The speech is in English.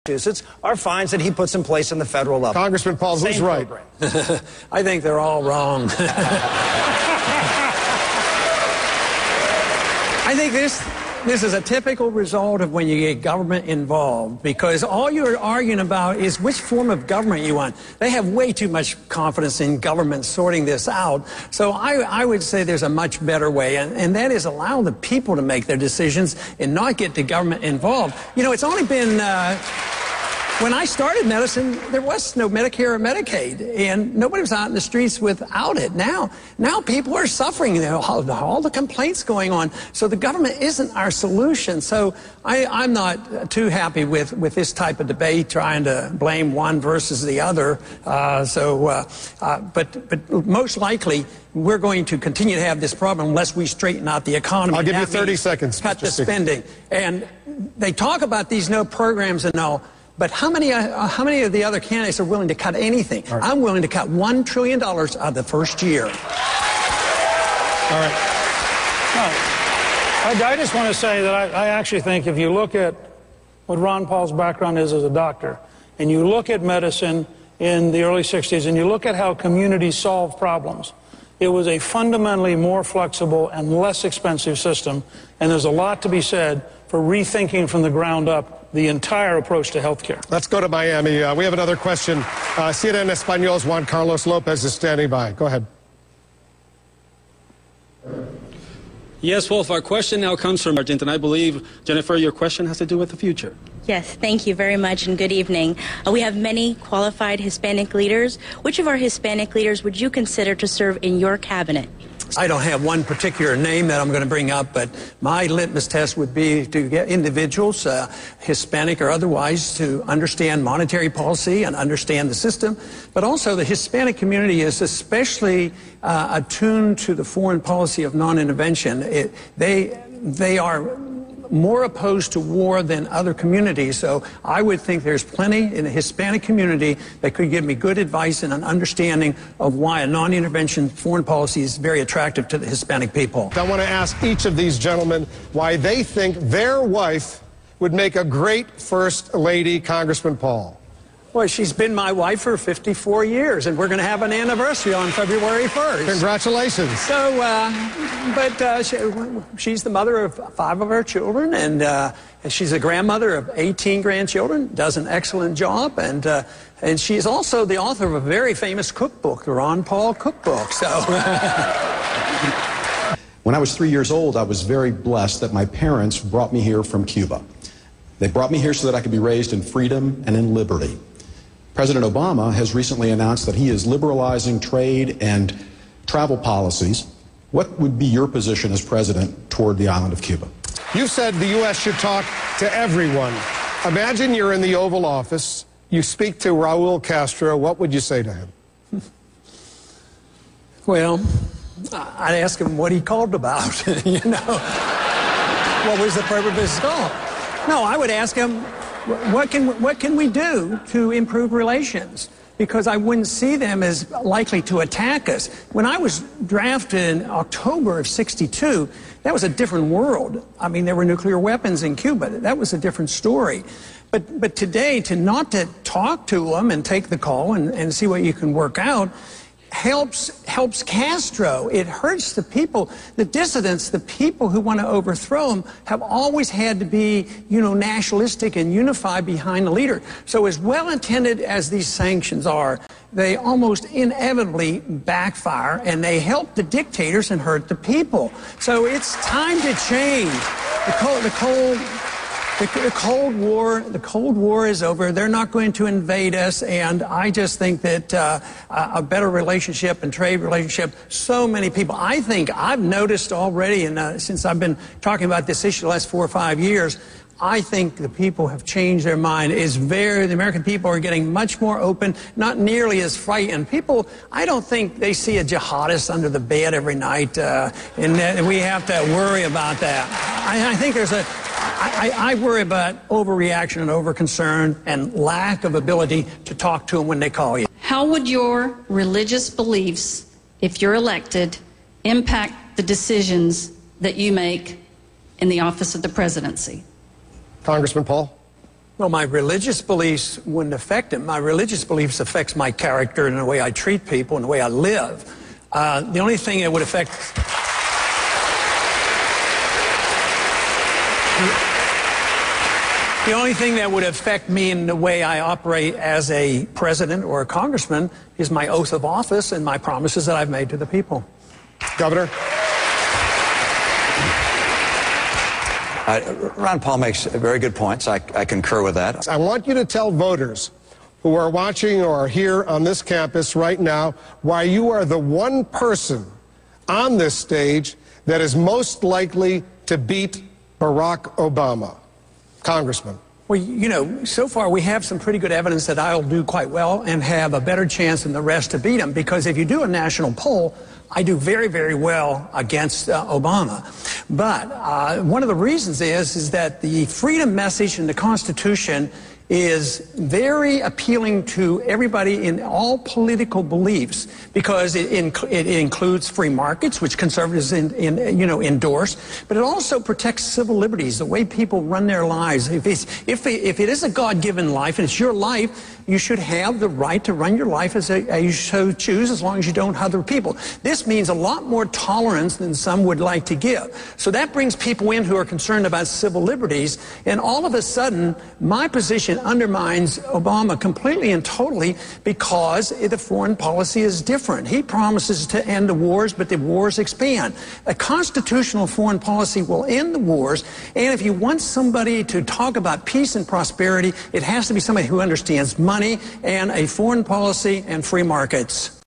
Massachusetts are fines that he puts in place in the federal level. Congressman Paul, who's right? I think they're all wrong. I think this is a typical result of when you get government involved, because all you're arguing about is which form of government you want. They have way too much confidence in government sorting this out. So I would say there's a much better way, and that is allow the people to make their decisions and not get the government involved. You know, it's only been... when I started medicine, there was no Medicare or Medicaid, and nobody was out in the streets without it. Now people are suffering, you know, all the complaints going on. So the government isn't our solution. So I'm not too happy with this type of debate, trying to blame one versus the other. But most likely, we're going to continue to have this problem unless we straighten out the economy. I'll give you 30 seconds. Cut the spending. And they talk about these no programs and all. But how many of the other candidates are willing to cut anything? Right. I'm willing to cut $1 trillion out of the first year. All right. No, I just want to say that I actually think if you look at what Ron Paul's background is as a doctor, and you look at medicine in the early 60s, and you look at how communities solve problems, it was a fundamentally more flexible and less expensive system, and there's a lot to be said for rethinking from the ground up the entire approach to health care. Let's go to Miami. We have another question. CNN Español's Juan Carlos Lopez is standing by. Go ahead. Yes, Wolf, our question now comes from Argentina. I believe, Jennifer, your question has to do with the future. Yes, thank you very much, and good evening. We have many qualified Hispanic leaders. Which of our Hispanic leaders would you consider to serve in your cabinet? I don't have one particular name that I'm going to bring up, but my litmus test would be to get individuals, Hispanic or otherwise, to understand monetary policy and understand the system. But also the Hispanic community is especially attuned to the foreign policy of non-intervention. They are more opposed to war than other communities, so I would think there's plenty in the Hispanic community that could give me good advice and an understanding of why a non-intervention foreign policy is very attractive to the Hispanic people. I want to ask each of these gentlemen why they think their wife would make a great First Lady. Congressman Paul. Well, she's been my wife for 54 years, and we're going to have an anniversary on February 1st. Congratulations. So, she's the mother of 5 of our children, and she's a grandmother of 18 grandchildren, does an excellent job, and she's also the author of a very famous cookbook, the Ron Paul Cookbook. So. When I was 3 years old, I was very blessed that my parents brought me here from Cuba. They brought me here so that I could be raised in freedom and in liberty. President Obama has recently announced that he is liberalizing trade and travel policies. What would be your position as president toward the island of Cuba? You said the U.S. should talk to everyone. Imagine you're in the Oval Office, you speak to Raul Castro, what would you say to him? Well, I'd ask him what he called about, you know. What was the purpose of his call? No, I would ask him, what can we do to improve relations? Because I wouldn't see them as likely to attack us. When I was drafted in October of '62, that was a different world. I mean, there were nuclear weapons in Cuba. That was a different story. But today, not to talk to them and take the call and see what you can work out, helps Castro. It hurts the people, the dissidents, the people who want to overthrow him have always had to be, you know, nationalistic and unified behind the leader. So as well-intended as these sanctions are, they almost inevitably backfire, and they help the dictators and hurt the people. So it's time to change. The Cold War is over. They're not going to invade us, and I just think that a better relationship and trade relationship, so many people, I think I've noticed already, and since I've been talking about this issue the last 4 or 5 years, I think the people have changed their mind. The American people are getting much more open, not nearly as frightened. People, I don't think they see a jihadist under the bed every night, and we have to worry about that. I think there's I worry about overreaction and overconcern and lack of ability to talk to them when they call you. How would your religious beliefs, if you're elected, impact the decisions that you make in the office of the presidency? Congressman Paul? Well, my religious beliefs wouldn't affect him. My religious beliefs affects my character and the way I treat people and the way I live. The only thing that would affect... The only thing that would affect me in the way I operate as a president or a congressman is my oath of office and my promises that I've made to the people. Governor? Ron Paul makes very good points. I concur with that. I want you to tell voters who are watching or are here on this campus right now why you are the one person on this stage that is most likely to beat Barack Obama. Congressman. Well, you know, so far we have some pretty good evidence that I'll do quite well and have a better chance than the rest to beat him, because if you do a national poll, I do very, very well against Obama. But one of the reasons is that the freedom message in the Constitution is very appealing to everybody in all political beliefs, because it includes free markets, which conservatives endorse, but it also protects civil liberties, the way people run their lives. If it is a God-given life and it's your life, you should have the right to run your life as you so choose, as long as you don't hurt other people. This means a lot more tolerance than some would like to give. So that brings people in who are concerned about civil liberties, and all of a sudden, my position undermines Obama completely and totally, because the foreign policy is different. He promises to end the wars, but the wars expand. A constitutional foreign policy will end the wars, and if you want somebody to talk about peace and prosperity, it has to be somebody who understands money and a foreign policy and free markets.